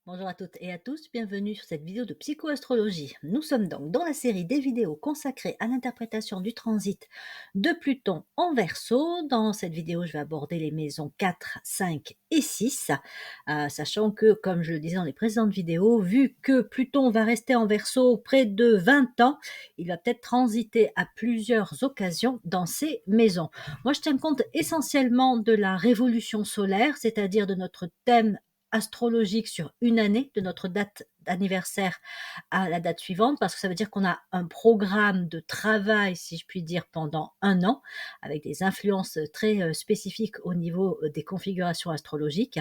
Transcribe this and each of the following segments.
Bonjour à toutes et à tous, bienvenue sur cette vidéo de psychoastrologie. Nous sommes donc dans la série des vidéos consacrées à l'interprétation du transit de Pluton en Verseau. Dans cette vidéo, je vais aborder les maisons 4, 5 et 6, sachant que, comme je le disais dans les précédentes vidéos, vu que Pluton va rester en Verseau près de 20 ans, il va peut-être transiter à plusieurs occasions dans ces maisons. Moi, je tiens compte essentiellement de la révolution solaire, c'est-à-dire de notre thème astrologique sur une année, de notre date d'anniversaire à la date suivante, parce que ça veut dire qu'on a un programme de travail, si je puis dire, pendant un an, avec des influences très spécifiques au niveau des configurations astrologiques.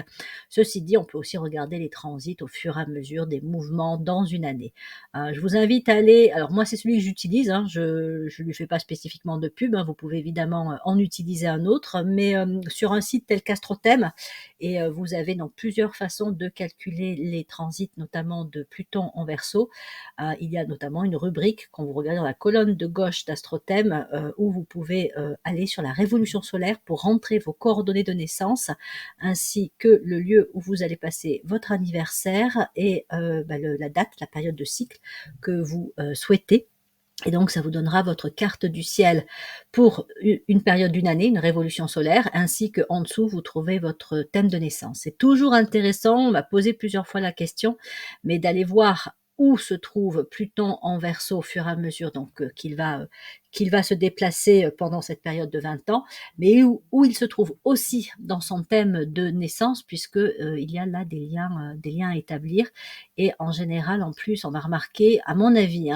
Ceci dit, on peut aussi regarder les transits au fur et à mesure des mouvements dans une année. Je vous invite à aller, alors moi c'est celui que j'utilise, je ne lui fais pas spécifiquement de pub, vous pouvez évidemment en utiliser un autre, mais sur un site tel qu'Astrothème, et vous avez donc plusieurs façons de calculer les transits, notamment de Pluton en Verseau. Il y a notamment une rubrique, quand vous regardez dans la colonne de gauche d'Astrothème, où vous pouvez aller sur la révolution solaire pour rentrer vos coordonnées de naissance, ainsi que le lieu où vous allez passer votre anniversaire et la date, la période de cycle que vous souhaitez. Et donc, ça vous donnera votre carte du ciel pour une période d'une année, une révolution solaire, ainsi qu'en dessous, vous trouvez votre thème de naissance. C'est toujours intéressant, on m'a posé plusieurs fois la question, mais d'aller voir où se trouve Pluton en Verseau au fur et à mesure donc qu'il va se déplacer pendant cette période de 20 ans, mais où il se trouve aussi dans son thème de naissance, puisque il y a là des liens à établir. Et en général, en plus, on va remarquer, à mon avis,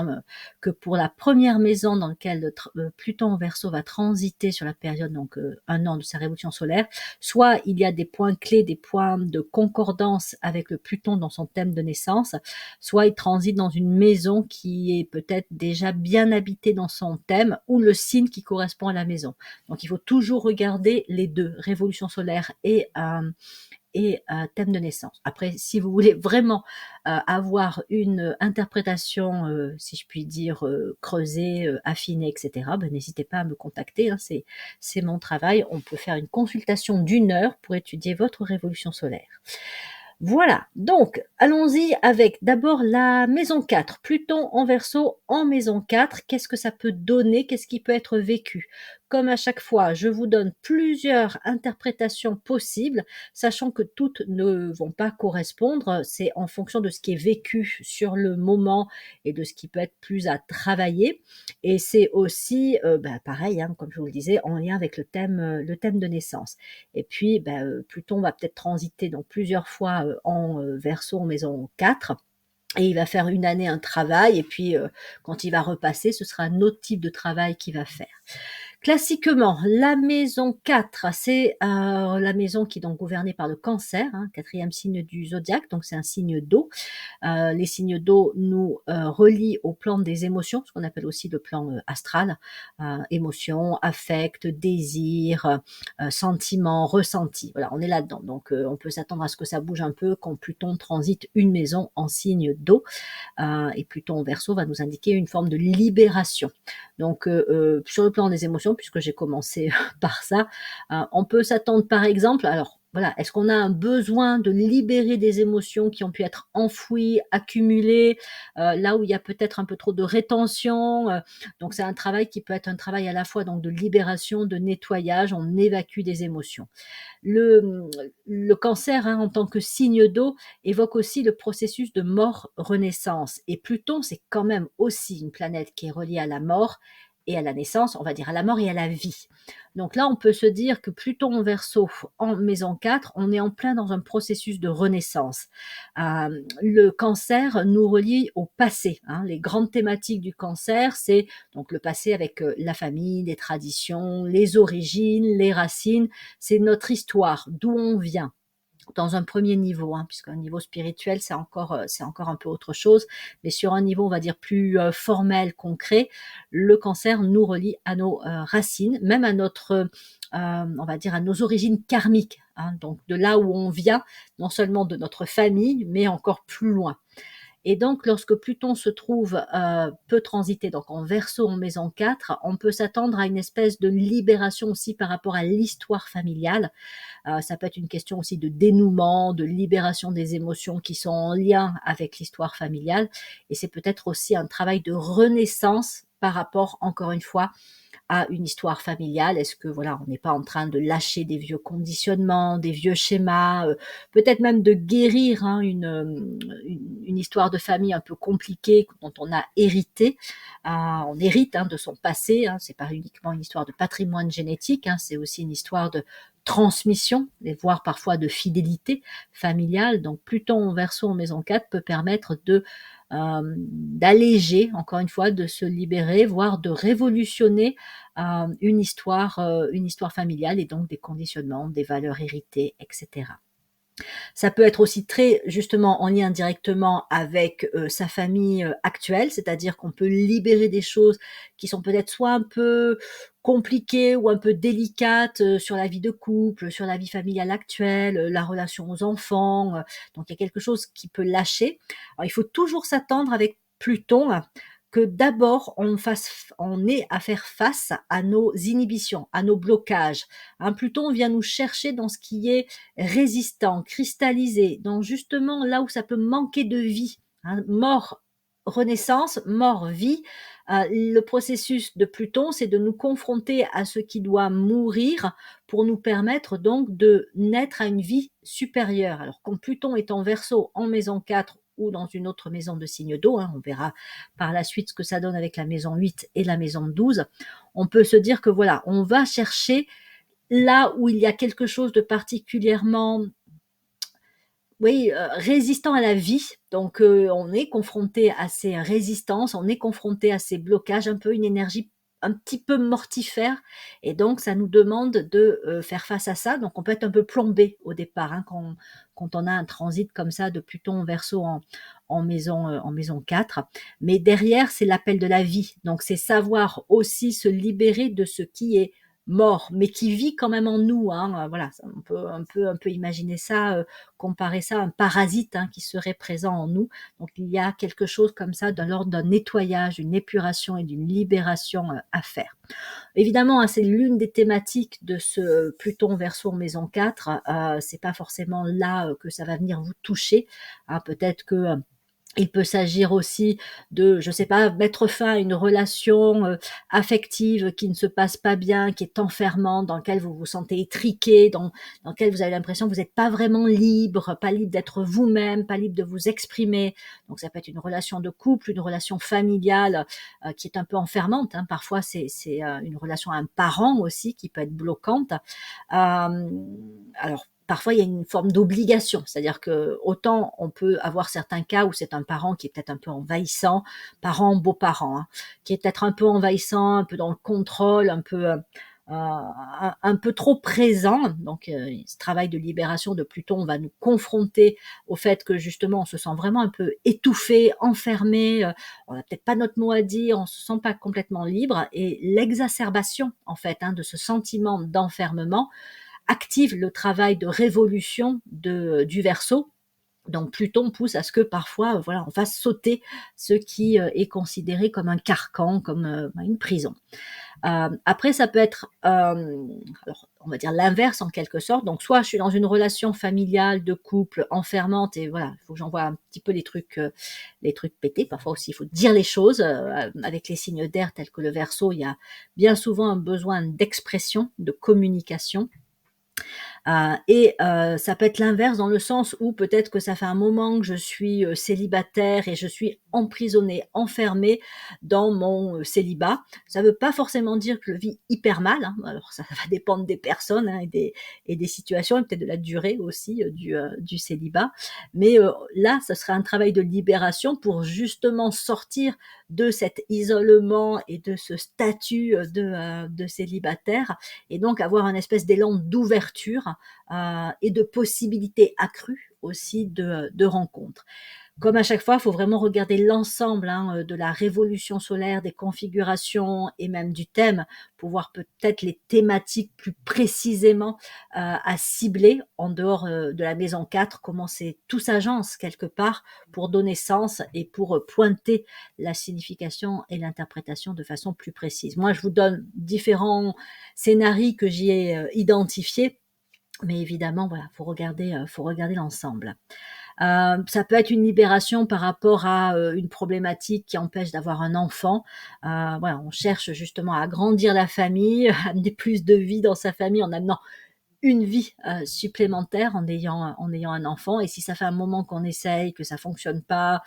que pour la première maison dans laquelle Pluton en Verseau va transiter sur la période, donc un an de sa révolution solaire, soit il y a des points clés, des points de concordance avec le Pluton dans son thème de naissance, soit il transite dans une maison qui est peut-être déjà bien habitée dans son thème, ou le signe qui correspond à la maison. Donc il faut toujours regarder les deux, révolution solaire et thème de naissance. Après, si vous voulez vraiment avoir une interprétation, si je puis dire, creusée, affinée, etc., n'hésitez pas à me contacter, c'est mon travail. On peut faire une consultation d'1 heure pour étudier votre révolution solaire. Voilà, donc allons-y avec d'abord la maison 4. Pluton en Verseau en maison 4, qu'est-ce que ça peut donner? Qu'est-ce qui peut être vécu? Comme à chaque fois, je vous donne plusieurs interprétations possibles, sachant que toutes ne vont pas correspondre. C'est en fonction de ce qui est vécu sur le moment et de ce qui peut être plus à travailler. Et c'est aussi, pareil, comme je vous le disais, en lien avec le thème de naissance. Et puis, Pluton va peut-être transiter donc plusieurs fois en Verseau en maison 4. Et il va faire une année un travail, et puis quand il va repasser, ce sera un autre type de travail qu'il va faire. Classiquement, la maison 4, c'est la maison qui est donc gouvernée par le Cancer, quatrième signe du zodiaque, donc c'est un signe d'eau. Les signes d'eau nous relient au plan des émotions, ce qu'on appelle aussi le plan astral, émotions, affect, désir, sentiments, ressentis. Voilà, on est là-dedans. Donc, on peut s'attendre à ce que ça bouge un peu quand Pluton transite une maison en signe d'eau. Et Pluton en Verseau va nous indiquer une forme de libération. Donc, sur le plan des émotions, puisque j'ai commencé par ça, on peut s'attendre par exemple, alors voilà, est-ce qu'on a un besoin de libérer des émotions qui ont pu être enfouies, accumulées, là où il y a peut-être un peu trop de rétention, donc c'est un travail qui peut être un travail à la fois donc de libération, de nettoyage, on évacue des émotions. Le Cancer, en tant que signe d'eau, évoque aussi le processus de mort-renaissance. Et Pluton, c'est quand même aussi une planète qui est reliée à la mort et à la naissance, on va dire à la mort et à la vie. Donc là, on peut se dire que Pluton en Verseau, en maison 4, on est en plein dans un processus de renaissance. Le Cancer nous relie au passé. Les grandes thématiques du Cancer, c'est donc le passé avec la famille, les traditions, les origines, les racines, c'est notre histoire, d'où on vient dans un premier niveau, puisqu'un niveau spirituel, c'est encore un peu autre chose, mais sur un niveau, on va dire, plus formel, concret, le Cancer nous relie à nos racines, même à notre, on va dire, à nos origines karmiques, donc de là où on vient, non seulement de notre famille, mais encore plus loin. Et donc, lorsque Pluton se trouve, peut transiter donc en Verseau, en maison 4, on peut s'attendre à une espèce de libération aussi par rapport à l'histoire familiale. Ça peut être une question aussi de dénouement, de libération des émotions qui sont en lien avec l'histoire familiale. Et c'est peut-être aussi un travail de renaissance par rapport, encore une fois, à une histoire familiale. Est-ce que voilà, on n'est pas en train de lâcher des vieux conditionnements, des vieux schémas, peut-être même de guérir hein, une histoire de famille un peu compliquée dont on a hérité. On hérite hein, de son passé. Hein, c'est pas uniquement une histoire de patrimoine génétique, hein, c'est aussi une histoire de transmission, et voire parfois de fidélité familiale. Donc Pluton en Verseau en maison 4 peut permettre d'alléger, encore une fois, de se libérer, voire de révolutionner une histoire familiale et donc des conditionnements, des valeurs héritées, etc. Ça peut être aussi très justement en lien directement avec sa famille actuelle, c'est-à-dire qu'on peut libérer des choses qui sont peut-être soit un peu compliquées ou un peu délicates sur la vie de couple, sur la vie familiale actuelle, la relation aux enfants. Donc il y a quelque chose qui peut lâcher. Alors il faut toujours s'attendre avec Pluton que d'abord on ait à faire face à nos inhibitions, à nos blocages. Hein, Pluton vient nous chercher dans ce qui est résistant, cristallisé, dans justement là où ça peut manquer de vie. Hein, mort, renaissance, mort, vie. Le processus de Pluton, c'est de nous confronter à ce qui doit mourir pour nous permettre donc de naître à une vie supérieure. Alors quand Pluton est en Verseau, en maison 4 ou dans une autre maison de signe d'eau, hein, on verra par la suite ce que ça donne avec la maison 8 et la maison 12, on peut se dire que voilà, on va chercher là où il y a quelque chose de particulièrement oui, résistant à la vie. Donc, on est confronté à ces résistances, on est confronté à ces blocages, un peu une énergie un petit peu mortifère et donc ça nous demande de, faire face à ça. Donc on peut être un peu plombé au départ, hein, quand on a un transit comme ça de Pluton en Verseau en maison 4. Mais derrière, c'est l'appel de la vie. Donc c'est savoir aussi se libérer de ce qui est mort, mais qui vit quand même en nous, hein. Voilà, on peut un peu imaginer ça, comparer ça à un parasite hein, qui serait présent en nous. Donc il y a quelque chose comme ça de l'ordre d'un nettoyage, d'une épuration et d'une libération à faire. Évidemment, hein, c'est l'une des thématiques de ce Pluton Verseau en maison 4. C'est pas forcément là que ça va venir vous toucher. Hein, peut-être que il peut s'agir aussi de, je sais pas, mettre fin à une relation affective qui ne se passe pas bien, qui est enfermante, dans laquelle vous vous sentez étriqué, dans laquelle vous avez l'impression que vous n'êtes pas vraiment libre, pas libre d'être vous-même, pas libre de vous exprimer. Donc ça peut être une relation de couple, une relation familiale qui est un peu enfermante. Hein. Parfois c'est une relation à un parent aussi qui peut être bloquante. Alors parfois il y a une forme d'obligation, c'est-à-dire que autant on peut avoir certains cas où c'est un parent qui est peut-être un peu envahissant, parent, beau-parent, hein, qui est peut-être un peu envahissant, un peu dans le contrôle, un peu trop présent. Donc ce travail de libération de Pluton va nous confronter au fait que justement on se sent vraiment un peu étouffé, enfermé, on n'a peut-être pas notre mot à dire, on se sent pas complètement libre et l'exacerbation en fait hein, de ce sentiment d'enfermement active le travail de révolution du Verseau. Donc Pluton pousse à ce que parfois, voilà, on fasse sauter ce qui est considéré comme un carcan, comme une prison. Après, ça peut être, alors, on va dire l'inverse en quelque sorte. Donc, soit je suis dans une relation familiale, de couple, enfermante, et voilà, il faut que j'envoie un petit peu les trucs pétés. Parfois aussi, il faut dire les choses. Avec les signes d'air tels que le Verseau, il y a bien souvent un besoin d'expression, de communication. Ça peut être l'inverse dans le sens où peut-être que ça fait un moment que je suis célibataire et je suis emprisonnée, enfermée dans mon célibat. Ça ne veut pas forcément dire que je le vis hyper mal. Hein. Alors ça va dépendre des personnes hein, et des situations et peut-être de la durée aussi du célibat. Mais là, ça serait un travail de libération pour justement sortir de cet isolement et de ce statut de célibataire et donc avoir un espèce d'élan d'ouverture et de possibilités accrues aussi de rencontres. Comme à chaque fois, il faut vraiment regarder l'ensemble, hein, de la révolution solaire, des configurations et même du thème, pour voir peut-être les thématiques plus précisément, à cibler en dehors, de la maison 4, comment c'est tout s'agence quelque part pour donner sens et pour, pointer la signification et l'interprétation de façon plus précise. Moi, je vous donne différents scénarios que j'y ai, identifiés, mais évidemment, voilà, faut regarder l'ensemble. Ça peut être une libération par rapport à, une problématique qui empêche d'avoir un enfant. Voilà, on cherche justement à agrandir la famille, à amener plus de vie dans sa famille en amenant une vie, supplémentaire en ayant un enfant, et si ça fait un moment qu'on essaye, que ça fonctionne pas,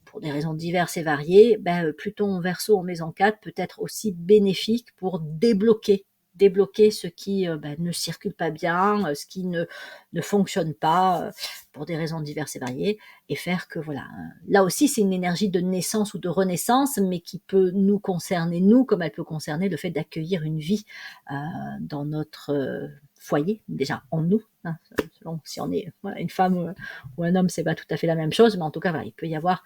pour des raisons diverses et variées, ben, Pluton en Verseau en maison 4 peut être aussi bénéfique pour débloquer ce qui, ne circule pas bien, ce qui ne fonctionne pas, pour des raisons diverses et variées, et faire que voilà, là aussi c'est une énergie de naissance ou de renaissance, mais qui peut nous concerner, nous, comme elle peut concerner le fait d'accueillir une vie, dans notre, foyer, déjà en nous, hein, selon si on est, voilà, une femme, ou un homme, c'est pas tout à fait la même chose, mais en tout cas, voilà, il peut y avoir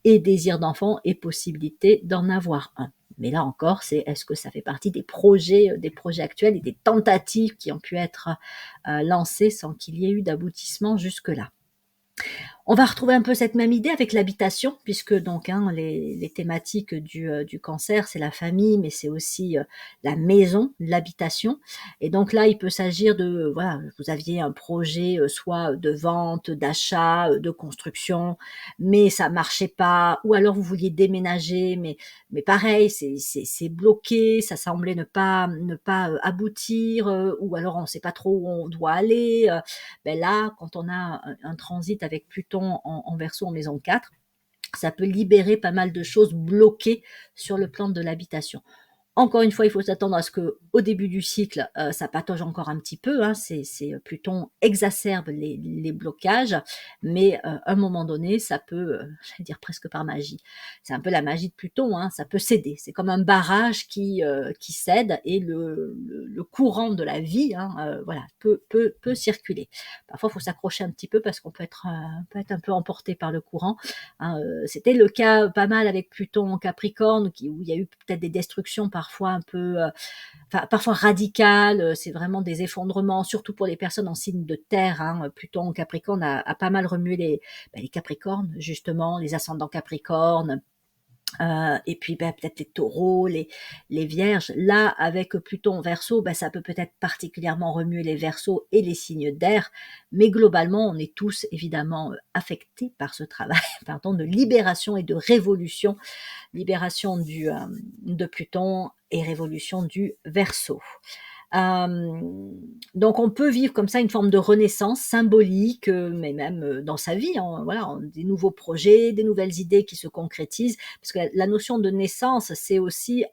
et désir d'enfant et possibilité d'en avoir un. Mais là encore, c'est est-ce que ça fait partie des projets actuels et des tentatives qui ont pu être, lancées sans qu'il y ait eu d'aboutissement jusque-là. On va retrouver un peu cette même idée avec l'habitation, puisque donc, hein, les thématiques du cancer, c'est la famille, mais c'est aussi, la maison, l'habitation. Et donc là, il peut s'agir de, voilà, vous aviez un projet, soit de vente, d'achat, de construction, mais ça marchait pas, ou alors vous vouliez déménager, mais pareil, c'est bloqué, ça semblait ne pas aboutir, ou alors on ne sait pas trop où on doit aller. Ben là, quand on a un transit avec Pluton en Verseau en maison 4, ça peut libérer pas mal de choses bloquées sur le plan de l'habitation. Encore une fois, il faut s'attendre à ce que, au début du cycle, ça patauge encore un petit peu, hein. Pluton exacerbe les blocages, mais à un moment donné, ça peut, j'allais dire presque par magie. C'est un peu la magie de Pluton, hein, ça peut céder. C'est comme un barrage qui cède, et le courant de la vie, hein, voilà, peut circuler. Parfois, il faut s'accrocher un petit peu parce qu'on peut être un peu emporté par le courant, hein. C'était le cas pas mal avec Pluton en Capricorne, où il y a eu peut-être des destructions parfois un peu, parfois radicales. C'est vraiment des effondrements, surtout pour les personnes en signe de terre, hein. Pluton en Capricorne a pas mal remué les Capricornes, justement, les ascendants Capricorne. Et puis peut-être les taureaux, les vierges. Là, avec Pluton en Verseau, ça peut peut-être particulièrement remuer les Verseaux et les signes d'air, mais globalement, on est tous évidemment affectés par ce travail pardon, de libération et de révolution. Libération de Pluton et révolution du Verseau. Donc on peut vivre comme ça une forme de renaissance symbolique, mais même, dans sa vie, hein, voilà, des nouveaux projets, des nouvelles idées qui se concrétisent. Parce que la notion de naissance, c'est aussi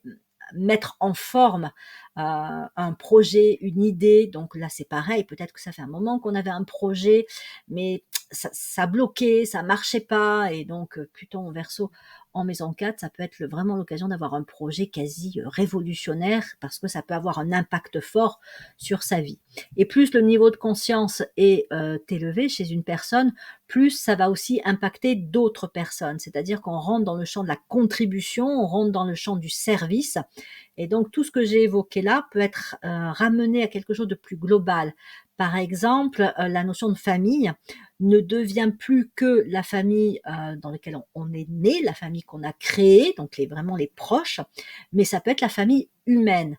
mettre en forme, un projet, une idée. Donc là, c'est pareil, peut-être que ça fait un moment qu'on avait un projet, mais ça bloquait, ça marchait pas, et donc, Pluton en Verseau en maison 4, ça peut être vraiment l'occasion d'avoir un projet quasi, révolutionnaire, parce que ça peut avoir un impact fort sur sa vie. Et plus le niveau de conscience est, élevé chez une personne, plus ça va aussi impacter d'autres personnes. C'est-à-dire qu'on rentre dans le champ de la contribution, on rentre dans le champ du service, et donc tout ce que j'ai évoqué là peut être, ramené à quelque chose de plus global. Par exemple, la notion de famille ne devient plus que la famille, dans laquelle on est né, la famille qu'on a créée, donc vraiment les proches, mais ça peut être la famille humaine.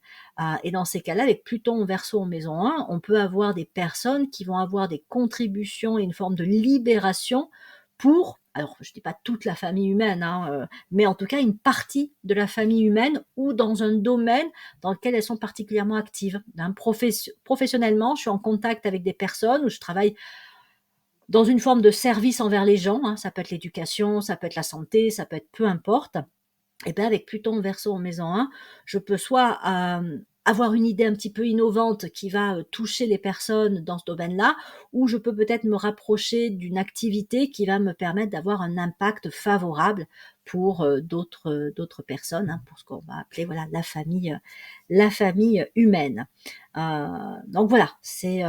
Et dans ces cas-là, avec Pluton en Verseau en maison 1, on peut avoir des personnes qui vont avoir des contributions et une forme de libération pour, alors je dis pas toute la famille humaine, hein, mais en tout cas une partie de la famille humaine, ou dans un domaine dans lequel elles sont particulièrement actives. Hein. Professionnellement, je suis en contact avec des personnes où je travaille dans une forme de service envers les gens, hein. Ça peut être l'éducation, ça peut être la santé, ça peut être peu importe. Et bien avec Pluton Verseau en maison 1, je peux soit, avoir une idée un petit peu innovante qui va, toucher les personnes dans ce domaine-là, ou je peux peut-être me rapprocher d'une activité qui va me permettre d'avoir un impact favorable pour, d'autres personnes, hein, pour ce qu'on va appeler, voilà, la famille humaine. Donc voilà, c'est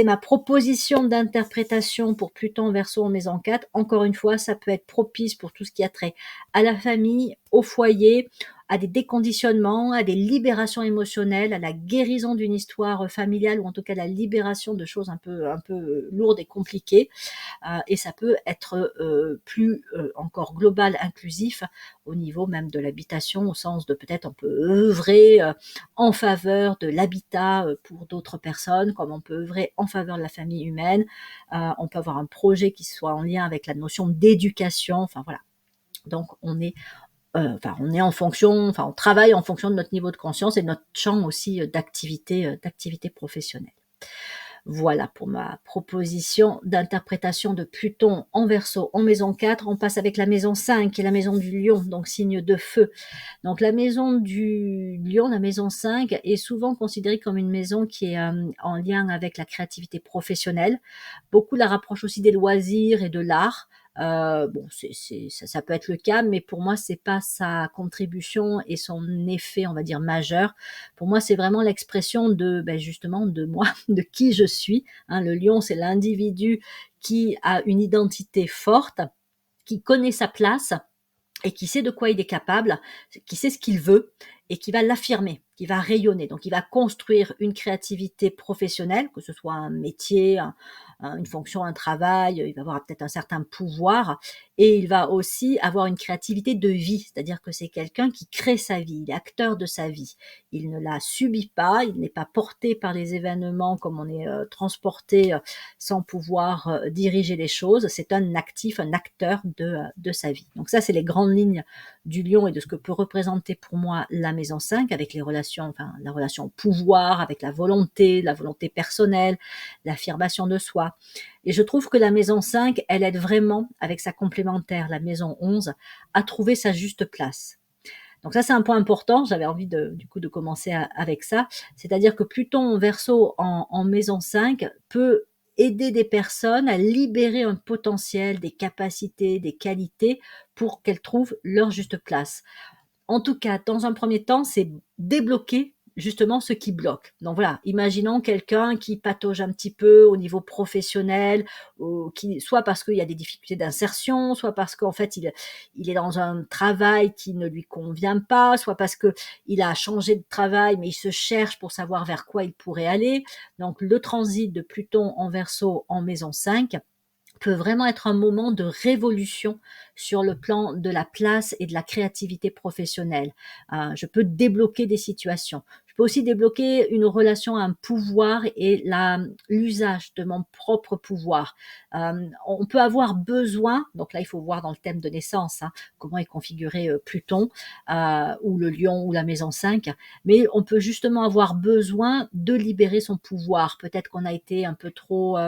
ma proposition d'interprétation pour Pluton Verseau en maison 4. Encore une fois, ça peut être propice pour tout ce qui a trait à la famille, au foyer, à des déconditionnements, à des libérations émotionnelles, à la guérison d'une histoire familiale, ou en tout cas la libération de choses un peu lourdes et compliquées. Et ça peut être plus encore global, inclusif, au niveau même de l'habitation, au sens de peut-être on peut œuvrer en faveur de l'habitat pour d'autres personnes, comme on peut œuvrer en faveur de la famille humaine. On peut avoir un projet qui soit en lien avec la notion d'éducation. Enfin voilà. Donc on est en fonction, enfin on travaille en fonction de notre niveau de conscience et de notre champ aussi d'activité professionnelle. Voilà pour ma proposition d'interprétation de Pluton en Verseau en maison 4. On passe avec la maison 5 qui est la maison du Lion, donc signe de feu. Donc la maison du Lion, la maison 5, est souvent considérée comme une maison qui est en lien avec la créativité professionnelle. Beaucoup la rapprochent aussi des loisirs et de l'art. Bon, ça peut être le cas, mais pour moi, c'est pas sa contribution et son effet, on va dire, majeur. Pour moi, c'est vraiment l'expression de, ben, justement, de moi, de qui je suis, hein. Le lion, c'est l'individu qui a une identité forte, qui connaît sa place et qui sait de quoi il est capable, qui sait ce qu'il veut et qui va l'affirmer, qui va rayonner. Donc, il va construire une créativité professionnelle, que ce soit un métier, une fonction, un travail, il va avoir peut-être un certain pouvoir, et il va aussi avoir une créativité de vie, c'est-à-dire que c'est quelqu'un qui crée sa vie, il est acteur de sa vie. Il ne la subit pas, il n'est pas porté par les événements comme on est transporté sans pouvoir diriger les choses. C'est un actif, un acteur de sa vie. Donc ça, c'est les grandes lignes du lion et de ce que peut représenter pour moi la maison 5 avec les relations, enfin la relation au pouvoir, avec la volonté personnelle, l'affirmation de soi. Et je trouve que la maison 5, elle aide vraiment avec sa complémentaire, la maison 11, à trouver sa juste place. Donc ça, c'est un point important. J'avais envie du coup de commencer avec ça. C'est-à-dire que Pluton en Verseau en maison 5 peut aider des personnes à libérer un potentiel, des capacités, des qualités pour qu'elles trouvent leur juste place. En tout cas, dans un premier temps, c'est débloquer justement ce qui bloque. Donc voilà, imaginons quelqu'un qui patauge un petit peu au niveau professionnel, soit parce qu'il y a des difficultés d'insertion, soit parce qu'en fait il est dans un travail qui ne lui convient pas, soit parce qu'il a changé de travail mais il se cherche pour savoir vers quoi il pourrait aller. Donc le transit de Pluton en Verseau en maison 5 peut vraiment être un moment de révolution sur le plan de la place et de la créativité professionnelle. Je peux débloquer des situations. Je peux aussi débloquer une relation à un pouvoir et l'usage de mon propre pouvoir. On peut avoir besoin, donc là il faut voir dans le thème de naissance, hein, comment est configuré Pluton, ou le lion ou la maison 5, mais on peut justement avoir besoin de libérer son pouvoir. Peut-être qu'on a été un peu trop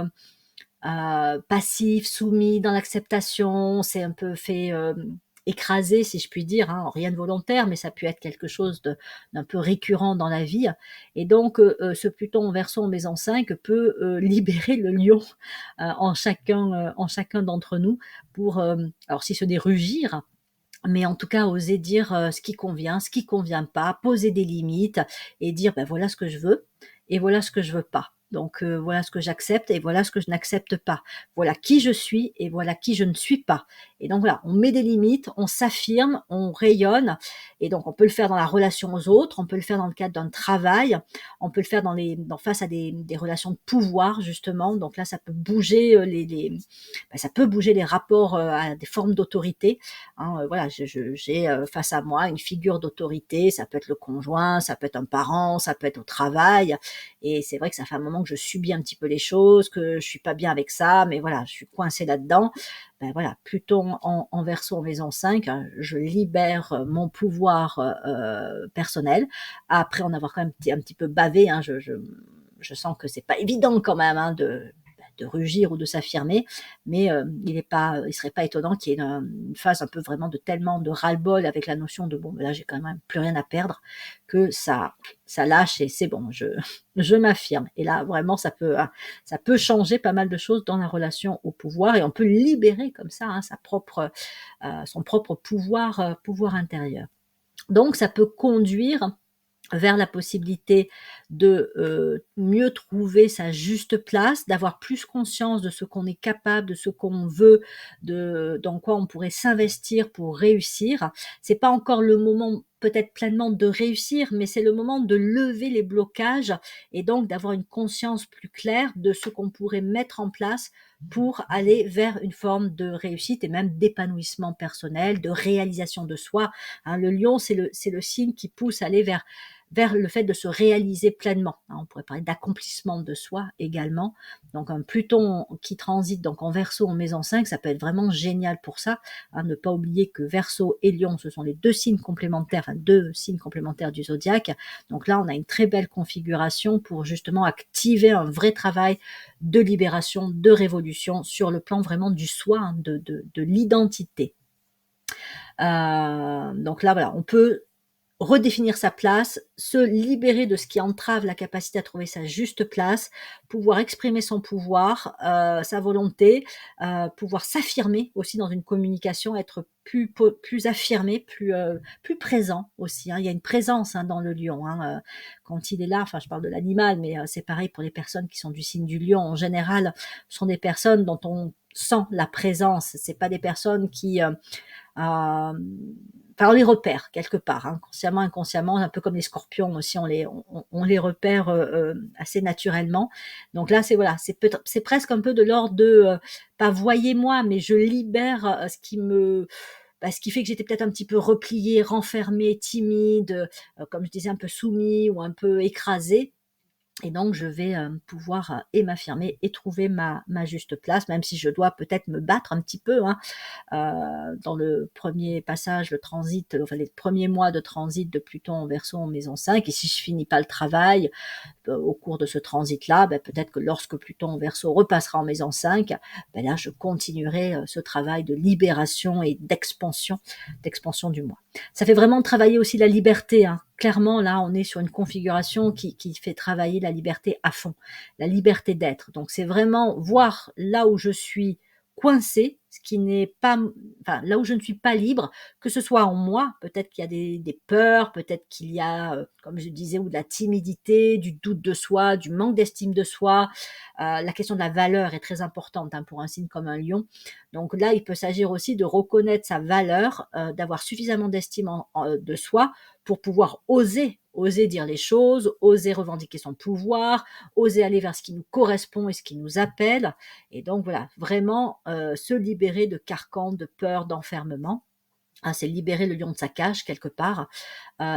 passif, soumis dans l'acceptation, c'est un peu fait écraser, si je puis dire, hein, rien de volontaire, mais ça peut être quelque chose d'un peu récurrent dans la vie. Et donc, ce Pluton en Verseau en maison 5 peut libérer le lion en chacun d'entre nous pour, alors si ce n'est rugir, mais en tout cas oser dire ce qui convient pas, poser des limites et dire ben voilà ce que je veux et voilà ce que je veux pas. Donc voilà ce que j'accepte et voilà ce que je n'accepte pas. Voilà qui je suis et voilà qui je ne suis pas. Et donc voilà, on met des limites, on s'affirme, on rayonne. Et donc on peut le faire dans la relation aux autres, on peut le faire dans le cadre d'un travail, on peut le faire face à des relations de pouvoir justement. Donc là, ça peut bouger ça peut bouger les rapports à des formes d'autorité. Hein, voilà, j'ai face à moi une figure d'autorité, ça peut être le conjoint, ça peut être un parent, ça peut être au travail. Et c'est vrai que ça fait un moment que je subis un petit peu les choses, que je suis pas bien avec ça, mais voilà, je suis coincée là-dedans. Ben voilà, Pluton en Verseau en maison 5, hein, je libère mon pouvoir personnel. Après en avoir quand même un petit peu bavé, hein, je sens que c'est pas évident quand même hein, de rugir ou de s'affirmer, mais il serait pas étonnant qu'il y ait une phase un peu vraiment de tellement de ras-le-bol avec la notion de bon, ben là j'ai quand même plus rien à perdre, que ça lâche et c'est bon, je m'affirme. Et là vraiment ça peut changer pas mal de choses dans la relation au pouvoir et on peut libérer comme ça hein, son propre pouvoir intérieur. Donc ça peut conduire vers la possibilité de mieux trouver sa juste place, d'avoir plus conscience de ce qu'on est capable, de ce qu'on veut, dans quoi on pourrait s'investir pour réussir. C'est pas encore le moment peut-être pleinement de réussir, mais c'est le moment de lever les blocages et donc d'avoir une conscience plus claire de ce qu'on pourrait mettre en place pour aller vers une forme de réussite et même d'épanouissement personnel, de réalisation de soi. Hein, le lion, c'est le signe qui pousse à aller vers le fait de se réaliser pleinement. On pourrait parler d'accomplissement de soi également. Donc un Pluton qui transite donc en Verseau en maison 5, ça peut être vraiment génial pour ça. Ne pas oublier que Verseau et Lion, ce sont les deux signes complémentaires du zodiaque. Donc là, on a une très belle configuration pour justement activer un vrai travail de libération, de révolution sur le plan vraiment du soi, hein, de l'identité. Donc là, voilà, on peut redéfinir sa place, se libérer de ce qui entrave la capacité à trouver sa juste place, pouvoir exprimer son pouvoir, sa volonté, pouvoir s'affirmer aussi dans une communication, être plus affirmé, plus présent aussi. Hein. Il y a une présence hein, dans le lion. Hein, quand il est là, enfin je parle de l'animal, mais c'est pareil pour les personnes qui sont du signe du lion. En général, ce sont des personnes dont on sent la présence. C'est pas des personnes qui enfin, on les repère quelque part, hein, consciemment, inconsciemment, un peu comme les scorpions aussi, on les repère assez naturellement. Donc là, c'est presque un peu de l'ordre de pas voyez-moi, mais je libère ce qui fait que j'étais peut-être un petit peu repliée, renfermée, timide, comme je disais, un peu soumis ou un peu écrasée. Et donc, je vais pouvoir et m'affirmer et trouver ma juste place, même si je dois peut-être me battre un petit peu. Hein, dans le premier passage, le transit, enfin les premiers mois de transit de Pluton en Verseau en maison 5, et si je finis pas le travail au cours de ce transit-là, peut-être que lorsque Pluton en Verseau repassera en maison 5, là je continuerai ce travail de libération et d'expansion du moi. Ça fait vraiment travailler aussi la liberté. Hein. Clairement, là, on est sur une configuration qui fait travailler la liberté à fond, la liberté d'être. Donc, c'est vraiment voir là où je suis coincée, ce qui n'est pas, enfin, là où je ne suis pas libre, que ce soit en moi, peut-être qu'il y a des peurs, peut-être qu'il y a, comme je disais, ou de la timidité, du doute de soi, du manque d'estime de soi. La question de la valeur est très importante hein, pour un signe comme un lion. Donc là, il peut s'agir aussi de reconnaître sa valeur, d'avoir suffisamment d'estime de soi pour pouvoir oser dire les choses, oser revendiquer son pouvoir, oser aller vers ce qui nous correspond et ce qui nous appelle. Et donc voilà, vraiment se libérer de carcans, de peurs, d'enfermement. C'est libérer le lion de sa cage quelque part.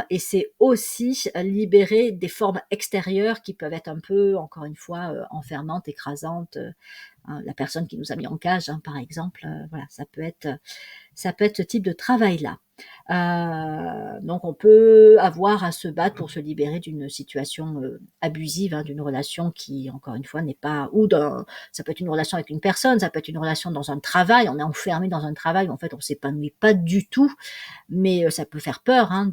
Et c'est aussi libérer des formes extérieures qui peuvent être un peu, encore une fois, enfermantes, écrasantes. La personne qui nous a mis en cage, hein, par exemple, voilà, ça peut être ce type de travail-là. Donc on peut avoir à se battre pour se libérer d'une situation abusive, hein, d'une relation qui, encore une fois, n'est pas... ça peut être une relation avec une personne, ça peut être une relation dans un travail, on est enfermé dans un travail où en fait on ne s'épanouit pas du tout, mais ça peut faire peur hein,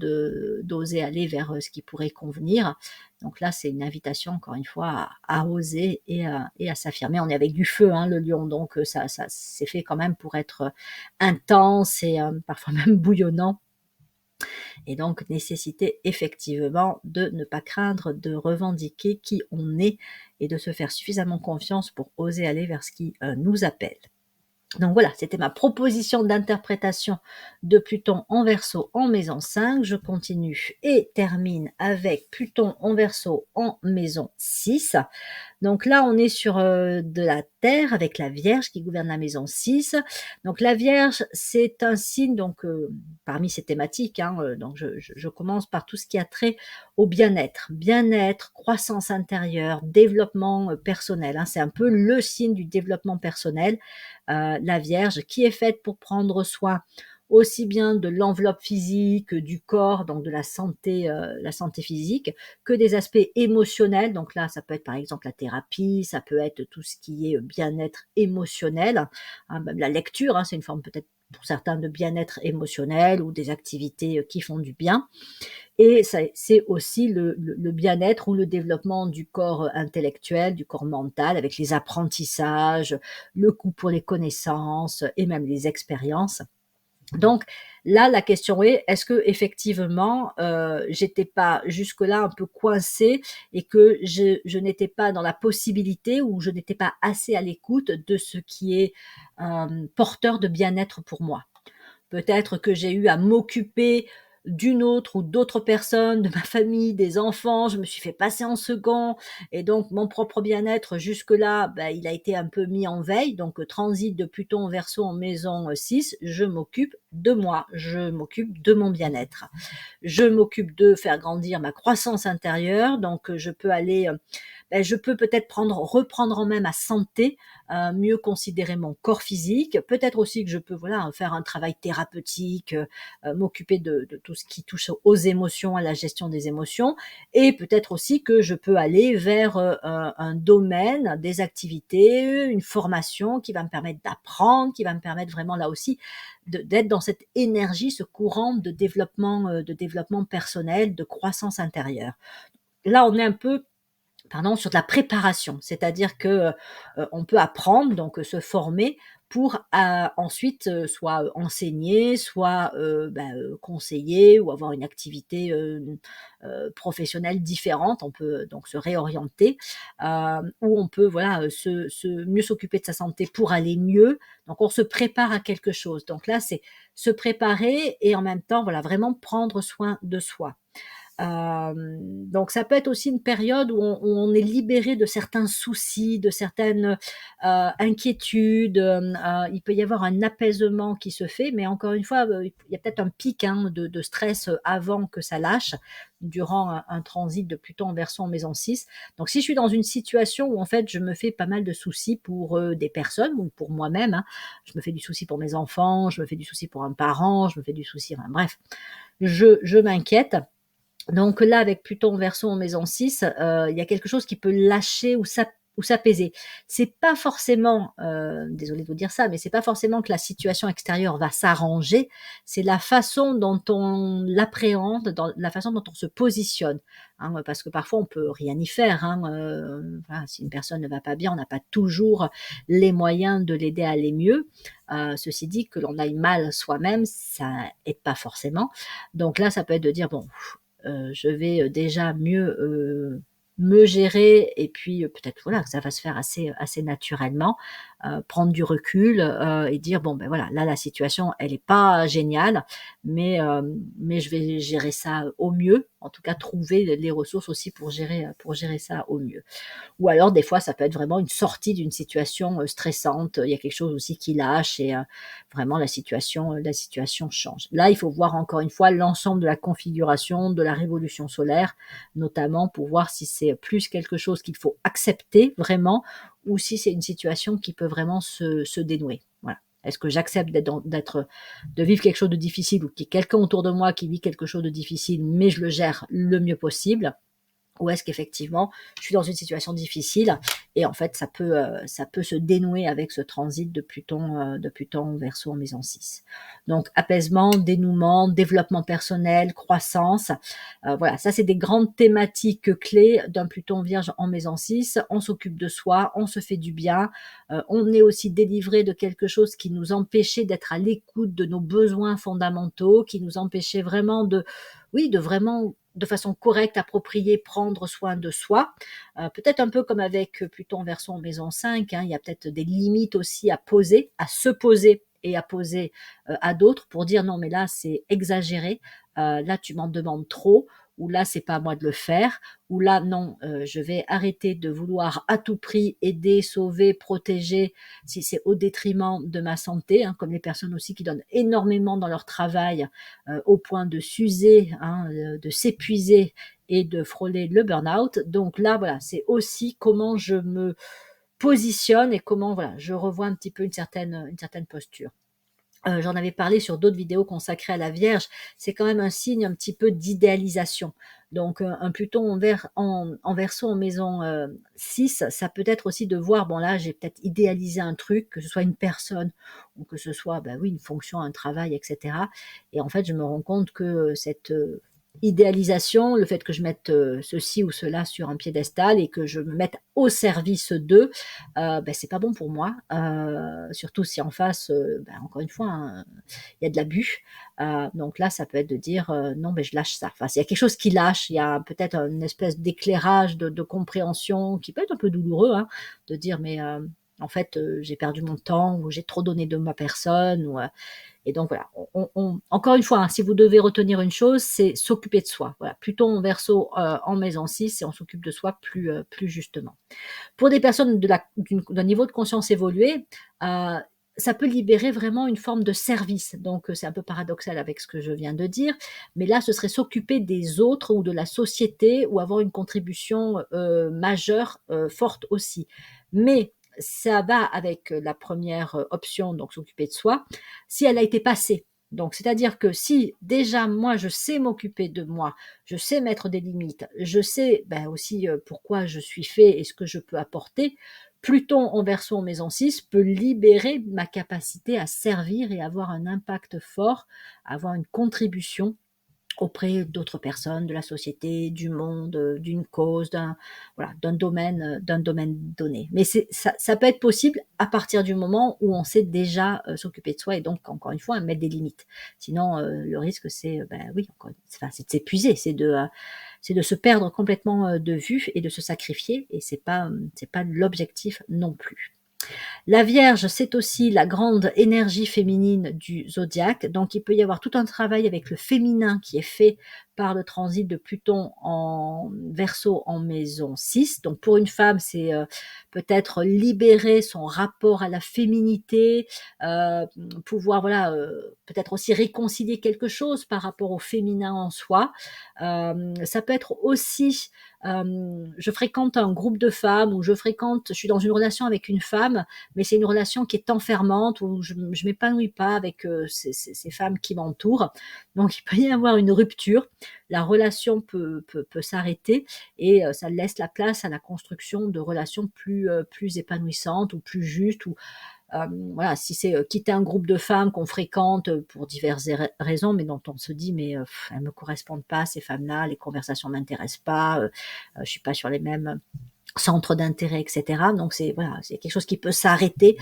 d'oser aller vers ce qui pourrait convenir. Donc là, c'est une invitation, encore une fois, à oser et à s'affirmer. On est avec du feu, hein, le lion, donc ça c'est fait quand même pour être intense et parfois même bouillonnant. Et donc, nécessité effectivement de ne pas craindre de revendiquer qui on est et de se faire suffisamment confiance pour oser aller vers ce qui nous appelle. Donc voilà, c'était ma proposition d'interprétation de Pluton en Verseau en maison 5. Je continue et termine avec Pluton en Verseau en maison 6. Donc là, on est sur de la Terre avec la Vierge qui gouverne la maison 6. Donc la Vierge, c'est un signe, donc parmi ces thématiques, hein, donc je commence par tout ce qui a trait au bien-être. Bien-être, croissance intérieure, développement personnel. Hein, c'est un peu le signe du développement personnel, la Vierge, qui est faite pour prendre soin aussi bien de l'enveloppe physique, du corps, donc de la santé physique, que des aspects émotionnels. Donc là, ça peut être par exemple la thérapie, ça peut être tout ce qui est bien-être émotionnel, hein, même la lecture, hein, c'est une forme peut-être pour certains de bien-être émotionnel ou des activités qui font du bien. Et c'est aussi le bien-être ou le développement du corps intellectuel, du corps mental, avec les apprentissages, le goût pour les connaissances et même les expériences. Donc là, la question est, est-ce que effectivement, j'étais pas jusque-là un peu coincée et que je n'étais pas dans la possibilité ou je n'étais pas assez à l'écoute de ce qui est porteur de bien-être pour moi. Peut-être que j'ai eu à m'occuper d'une autre ou d'autres personnes, de ma famille, des enfants, je me suis fait passer en second et donc mon propre bien-être jusque-là, il a été un peu mis en veille. Donc transit de Pluton en Verseau en maison 6, je m'occupe de moi, je m'occupe de mon bien-être. Je m'occupe de faire grandir ma croissance intérieure, donc je peux aller je peux peut-être reprendre en main ma santé, mieux considérer mon corps physique. Peut-être aussi que je peux voilà faire un travail thérapeutique, m'occuper de tout ce qui touche aux émotions, à la gestion des émotions, et peut-être aussi que je peux aller vers un domaine, des activités, une formation qui va me permettre d'apprendre, qui va me permettre vraiment là aussi d'être dans cette énergie, ce courant de développement personnel, de croissance intérieure. Là, on est un peu sur de la préparation, c'est-à-dire que on peut apprendre, donc se former pour ensuite soit enseigner, soit conseiller ou avoir une activité professionnelle différente. On peut donc se réorienter, ou on peut voilà mieux s'occuper de sa santé pour aller mieux. Donc on se prépare à quelque chose. Donc là, c'est se préparer et en même temps voilà vraiment prendre soin de soi. Donc ça peut être aussi une période où on est libéré de certains soucis, de certaines inquiétudes. Il peut y avoir un apaisement qui se fait, mais encore une fois, il y a peut-être un pic de stress avant que ça lâche, durant un transit de Pluton en Verseau en maison 6. Donc si je suis dans une situation où en fait je me fais pas mal de soucis pour des personnes ou pour moi-même, hein, je me fais du souci pour mes enfants, je me fais du souci pour un parent, je me fais du souci, enfin bref, je m'inquiète. Donc là, avec Pluton Verseau en maison 6, il y a quelque chose qui peut lâcher ou s'apaiser. C'est pas forcément, désolée de vous dire ça, mais c'est pas forcément que la situation extérieure va s'arranger, c'est la façon dont on l'appréhende, dans la façon dont on se positionne, hein, parce que parfois on peut rien y faire, hein, voilà, si une personne ne va pas bien, on n'a pas toujours les moyens de l'aider à aller mieux. Ceci dit, que l'on aille mal soi-même, ça aide pas forcément. Donc là, ça peut être de dire: «Bon, je vais déjà mieux me gérer et puis peut-être voilà que ça va se faire assez naturellement, prendre du recul et dire bon ben voilà là la situation elle est pas géniale mais je vais gérer ça au mieux, en tout cas trouver les ressources aussi pour gérer ça au mieux. Ou alors des fois, ça peut être vraiment une sortie d'une situation, stressante, il y a quelque chose aussi qui lâche et vraiment la situation change. Là, il faut voir encore une fois l'ensemble de la configuration de la révolution solaire, notamment pour voir si c'est plus quelque chose qu'il faut accepter vraiment ou si c'est une situation qui peut vraiment se dénouer. Voilà. Est-ce que j'accepte de vivre quelque chose de difficile ou qu'il y ait quelqu'un autour de moi qui vit quelque chose de difficile, mais je le gère le mieux possible? Ou est-ce qu'effectivement, je suis dans une situation difficile et en fait, ça peut se dénouer avec ce transit de Pluton Verseau en maison 6. Donc, apaisement, dénouement, développement personnel, croissance. Voilà, ça, c'est des grandes thématiques clés d'un Pluton Vierge en maison 6. On s'occupe de soi, on se fait du bien. On est aussi délivré de quelque chose qui nous empêchait d'être à l'écoute de nos besoins fondamentaux, qui nous empêchait vraiment de vraiment de façon correcte, appropriée, prendre soin de soi. Peut-être un peu comme avec Pluton Verseau en maison 5, hein, il y a peut-être des limites aussi à poser, à se poser et à poser à d'autres pour dire non mais là c'est exagéré, là tu m'en demandes trop, ou là c'est pas à moi de le faire, ou là non, je vais arrêter de vouloir à tout prix aider, sauver, protéger, si c'est au détriment de ma santé, hein, comme les personnes aussi qui donnent énormément dans leur travail, au point de s'user, hein, de s'épuiser et de frôler le burn-out. Donc là, voilà, c'est aussi comment je me positionne et comment voilà, je revois un petit peu une certaine posture. J'en avais parlé sur d'autres vidéos consacrées à la Vierge, c'est quand même un signe un petit peu d'idéalisation. Donc un Pluton en Verseau en maison 6, ça peut être aussi de voir, bon là j'ai peut-être idéalisé un truc, que ce soit une personne ou que ce soit, ben oui, une fonction, un travail, etc. Et en fait, je me rends compte que cette idéalisation, le fait que je mette ceci ou cela sur un piédestal et que je me mette au service d'eux, ben, c'est pas bon pour moi. Surtout si en face, ben, encore une fois, hein, il y a de l'abus. Donc là, ça peut être de dire non, ben, je lâche ça. Enfin, il y a quelque chose qui lâche, il y a peut-être une espèce d'éclairage, de compréhension qui peut être un peu douloureux, hein, de dire mais en fait, j'ai perdu mon temps ou j'ai trop donné de ma personne. Et donc voilà, encore une fois, hein, si vous devez retenir une chose, c'est s'occuper de soi. Voilà, Pluton en Verseau en maison 6, et on s'occupe de soi plus justement. Pour des personnes d'un niveau de conscience évolué, euh, ça peut libérer vraiment une forme de service. Donc c'est un peu paradoxal avec ce que je viens de dire, mais là ce serait s'occuper des autres ou de la société ou avoir une contribution majeure, forte aussi. Mais ça va avec la première option, donc s'occuper de soi, si elle a été passée. Donc, c'est-à-dire que si déjà moi je sais m'occuper de moi, je sais mettre des limites, je sais ben, aussi pourquoi je suis fait et ce que je peux apporter, Pluton en Verseau en maison 6 peut libérer ma capacité à servir et avoir un impact fort, avoir une contribution auprès d'autres personnes, de la société, du monde, d'une cause, voilà, d'un domaine donné. Mais ça peut être possible à partir du moment où on sait déjà s'occuper de soi et donc, encore une fois, mettre des limites. Sinon, le risque, c'est, ben oui, c'est de s'épuiser, c'est de se perdre complètement de vue et de se sacrifier, et c'est pas l'objectif non plus. La Vierge, c'est aussi la grande énergie féminine du zodiaque. Donc, il peut y avoir tout un travail avec le féminin qui est fait par le transit de Pluton en Verseau en maison 6. Donc, pour une femme, c'est peut-être libérer son rapport à la féminité, euh, pouvoir, voilà, peut-être aussi réconcilier quelque chose par rapport au féminin en soi. Ça peut être aussi je fréquente un groupe de femmes ou je suis dans une relation avec une femme, mais c'est une relation qui est enfermante où je m'épanouis pas avec ces femmes qui m'entourent. Donc il peut y avoir une rupture, la relation peut s'arrêter et ça laisse la place à la construction de relations plus épanouissantes ou plus justes ou voilà, si c'est quitter un groupe de femmes qu'on fréquente pour diverses raisons, mais dont on se dit mais elles me correspondent pas ces femmes-là, les conversations m'intéressent pas, je suis pas sur les mêmes centres d'intérêt, etc. Donc c'est voilà, c'est quelque chose qui peut s'arrêter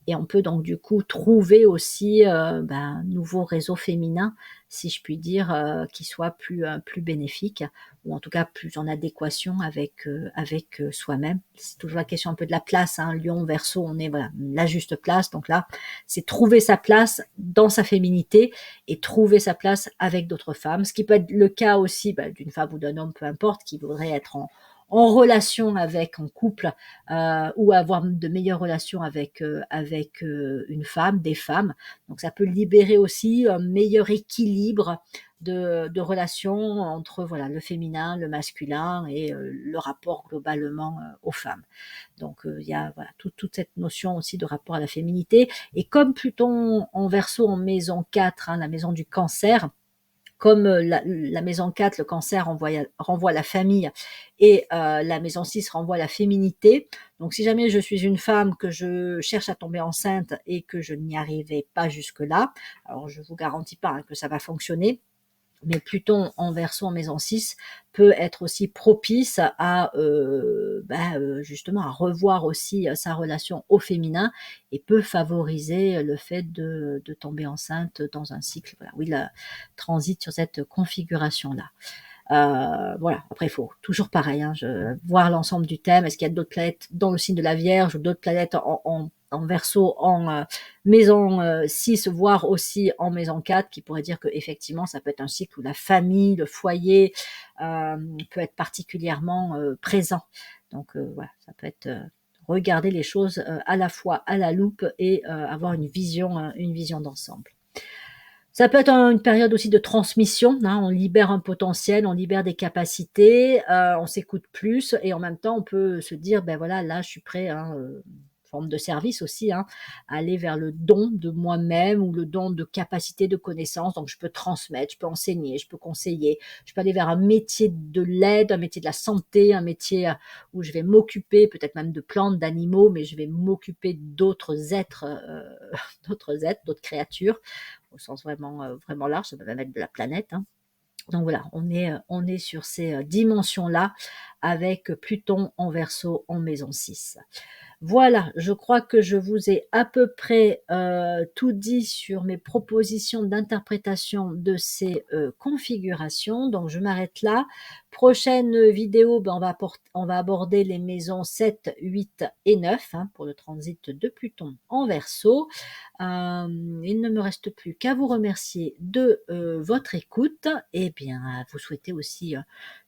et on peut donc du coup trouver aussi un nouveau réseau féminin, si je puis dire, qui soit plus bénéfique ou en tout cas plus en adéquation avec soi-même. C'est toujours la question un peu de la place. Hein. Lion, Verseau, on est voilà la juste place. Donc là, c'est trouver sa place dans sa féminité et trouver sa place avec d'autres femmes. Ce qui peut être le cas aussi d'une femme ou d'un homme, peu importe, qui voudrait être en relation avec, en couple, ou avoir de meilleures relations avec une femme, des femmes. Donc ça peut libérer aussi un meilleur équilibre de relations entre voilà, le féminin, le masculin et le rapport globalement aux femmes. Donc il y a voilà, toute cette notion aussi de rapport à la féminité. Et comme Pluton en Verseau en maison 4, hein, la maison du cancer, comme la maison 4, le cancer renvoie la famille et la maison 6 renvoie la féminité. Donc si jamais je suis une femme que je cherche à tomber enceinte et que je n'y arrivais pas jusque-là, alors je vous garantis pas hein, que ça va fonctionner, mais Pluton en Verseau en maison 6 peut être aussi propice à justement à revoir aussi sa relation au féminin et peut favoriser le fait de tomber enceinte dans un cycle voilà, où il transite sur cette configuration-là. Voilà, après il faut toujours pareil, hein, voir l'ensemble du thème. Est-ce qu'il y a d'autres planètes dans le signe de la Vierge ou d'autres planètes en Verseau, en maison 6, voire aussi en maison 4, qui pourrait dire que effectivement ça peut être un cycle où la famille, le foyer peut être particulièrement présent. Donc voilà, ça peut être regarder les choses à la fois à la loupe et avoir une vision d'ensemble. Ça peut être une période aussi de transmission, hein, on libère un potentiel, on libère des capacités, on s'écoute plus et en même temps on peut se dire ben voilà là je suis prêt, hein, forme de service aussi, hein, aller vers le don de moi-même ou le don de capacité, de connaissances. Donc je peux transmettre, je peux enseigner, je peux conseiller, je peux aller vers un métier de l'aide, un métier de la santé, un métier où je vais m'occuper peut-être même de plantes, d'animaux, mais je vais m'occuper d'autres êtres, d'autres êtres, d'autres créatures, au sens vraiment, vraiment large, ça peut même être de la planète, hein. Donc voilà, on est sur ces dimensions-là avec Pluton en Verseau en maison 6. Voilà, je crois que je vous ai à peu près tout dit sur mes propositions d'interprétation de ces configurations. Donc je m'arrête là. Prochaine vidéo, ben, on va aborder les maisons 7, 8 et 9 hein, pour le transit de Pluton en Verseau. Il ne me reste plus qu'à vous remercier de votre écoute et bien à vous souhaiter aussi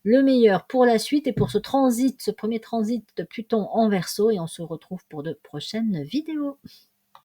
le meilleur pour la suite et pour ce transit, ce premier transit de Pluton en Verseau et on se retrouve pour de prochaines vidéos.